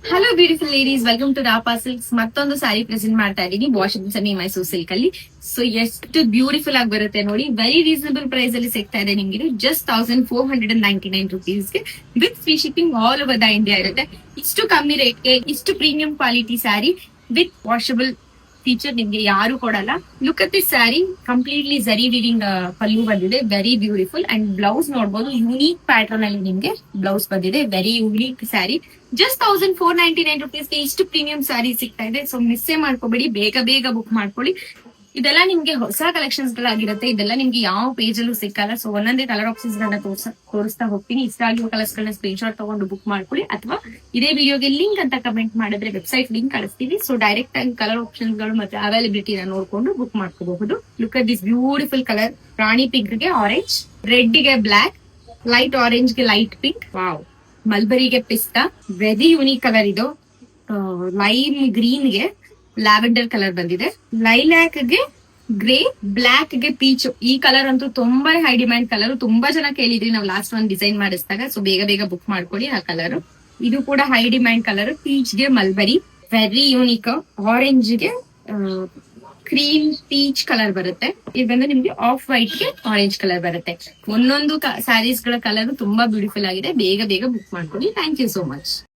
Hello beautiful ladies, welcome to Rapa silks. ಮತ್ತೊಂದು ಸಾರಿ present ಮಾಡ್ತಾ ಇದ್ದೀನಿ ವಾಷಿಂಗ್ ಸೆಮಿ ಮೈಸೂರು ಸಿಲ್ಕ್ ಅಲ್ಲಿ. ಸೊ ಎಷ್ಟು ಬ್ಯೂಟಿಫುಲ್ ಆಗಿ ಬರುತ್ತೆ ನೋಡಿ. ವೆರಿ ರೀಸನಬಲ್ ಪ್ರೈಸ್ ಅಲ್ಲಿ ಸಿಗ್ತಾ ಇದೆ ನಿಮ್ಗೆ. ಜಸ್ಟ್ 1499 ರುಪೀಸ್ಗೆ with free shipping all over the India ಇರುತ್ತೆ. ಇಷ್ಟು ಕಮ್ಮಿ ರೇಟ್ಗೆ ಇಷ್ಟು premium quality sari with washable feature ನಿಮ್ಗೆ ಯಾರು ಕೊಡಲ್ಲ. Look at this sari, completely zari weaving pallu ಬಂದಿದೆ, ವೆರಿ ಬ್ಯೂಟಿಫುಲ್. ಅಂಡ್ ಬ್ಲೌಸ್ ನೋಡಬಹುದು, ಯೂನಿಕ್ ಪ್ಯಾಟರ್ನ್ ಅಲ್ಲಿ ನಿಮ್ಗೆ ಬ್ಲೌಸ್ ಬಂದಿದೆ, ವೆರಿ ಯೂನಿಕ್ ಸ್ಯಾರಿ. ಜಸ್ಟ್ 1499 ರುಪೀಸ್ಗೆ ಇಷ್ಟು ಪ್ರೀಮಿಯಂ ಸ್ಯಾರಿ ಸಿಗ್ತಾ ಇದೆ. ಸೊ ಮಿಸ್ಸೇ ಮಾಡ್ಕೋಬೇಡಿ, ಬೇಗ ಬೇಗ ಬುಕ್ ಮಾಡ್ಕೊಳ್ಳಿ. ಇದೆಲ್ಲ ನಿಮ್ಗೆ ಹೊಸ ಕಲೆಕ್ಷನ್ಸ್ ಗಳಾಗಿರುತ್ತೆ. ಇದೆಲ್ಲ ನಿಮ್ಗೆ ಯಾವ ಪೇಜ್ ಅಲ್ಲೂ ಸಿಕ್ಕಲ್ಲ. ಸೊ ಒಂದೊಂದೇ ಕಲರ್ ಆಪ್ಷನ್ಸ್ ಗಳನ್ನ ತೋರಿಸ್ತಾ ಹೋಗ್ತೀನಿ. ಇಷ್ಟ ಆಗಿರೋ ಕಲರ್ಸ್ ಗಳನ್ನ ಸ್ಕ್ರೀನ್ ಶಾಟ್ ತಗೊಂಡು ಬುಕ್ ಮಾಡ್ಕೊಳ್ಳಿ, ಅಥವಾ ಇದೇ ವಿಡಿಯೋಗೆ ಲಿಂಕ್ ಅಂತ ಕಮೆಂಟ್ ಮಾಡಿದ್ರೆ ವೆಬ್ಸೈಟ್ ಲಿಂಕ್ ಕಳಿಸ್ತೀವಿ. ಸೊ ಡೈರೆಕ್ಟ್ ಆಗಿ ಕಲರ್ ಆಪ್ಷನ್ಸ್ ಗಳು ಮತ್ತೆ ಅವೈಲಬಿಲಿಟಿನ ನೋಡ್ಕೊಂಡು ಬುಕ್ ಮಾಡ್ಕೋಬಹುದು. Look at this beautiful colour. Rani pink ಗೆ ಆರೆಂಜ್, ರೆಡ್ ಗೆ ಬ್ಲಾಕ್, ಲೈಟ್ ಆರೆಂಜ್ ಗೆ ಲೈಟ್ ಪಿಂಕ್, ವಾವ್. ಮಲ್ಬರಿಗೆ ಪಿಸ್ತಾ, ವೆರಿ ಯೂನಿಕ್ ಕಲರ್ ಇದು. ಲೈಮ್ ಗ್ರೀನ್ ಗೆ ಲ್ಯಾವೆಂಡರ್ ಕಲರ್ ಬಂದಿದೆ, ಲೈಲ್ಯಾಕ್ ಗೆ ಗ್ರೇ, ಬ್ಲಾಕ್ ಗೆ ಪೀಚ್. ಈ ಕಲರ್ ಅಂತೂ ತುಂಬಾ ಹೈ ಡಿಮ್ಯಾಂಡ್ ಕಲರ್. ತುಂಬಾ ಜನ ಕೇಳಿದ್ರಿ ನಾವು ಲಾಸ್ಟ್ ಒಂದು ಡಿಸೈನ್ ಮಾಡಿಸಿದಾಗ. ಸೊ ಬೇಗ ಬೇಗ ಬುಕ್ ಮಾಡ್ಕೊಳ್ಳಿ ಆ ಕಲರ್. ಇದು ಕೂಡ ಹೈ ಡಿಮ್ಯಾಂಡ್ ಕಲರ್. ಪೀಚ್ ಗೆ ಮಲ್ಬರಿ, ವೆರಿ ಯೂನಿಕ್. ಆರೆಂಜ್ ಗೆ ಕ್ರೀಮ್ ಪೀಚ್ ಕಲರ್ ಬರುತ್ತೆ. ಇದು ಬಂದು ನಿಮ್ಗೆ ಆಫ್ ವೈಟ್ ಗೆ ಆರೆಂಜ್ ಕಲರ್ ಬರುತ್ತೆ. ಒಂದೊಂದು ಸ್ಯಾರೀಸ್ ಗಳ ಕಲರ್ ತುಂಬಾ ಬ್ಯೂಟಿಫುಲ್ ಆಗಿದೆ. ಬೇಗ ಬೇಗ ಬುಕ್ ಮಾಡ್ಕೊಳ್ಳಿ. Thank you so much.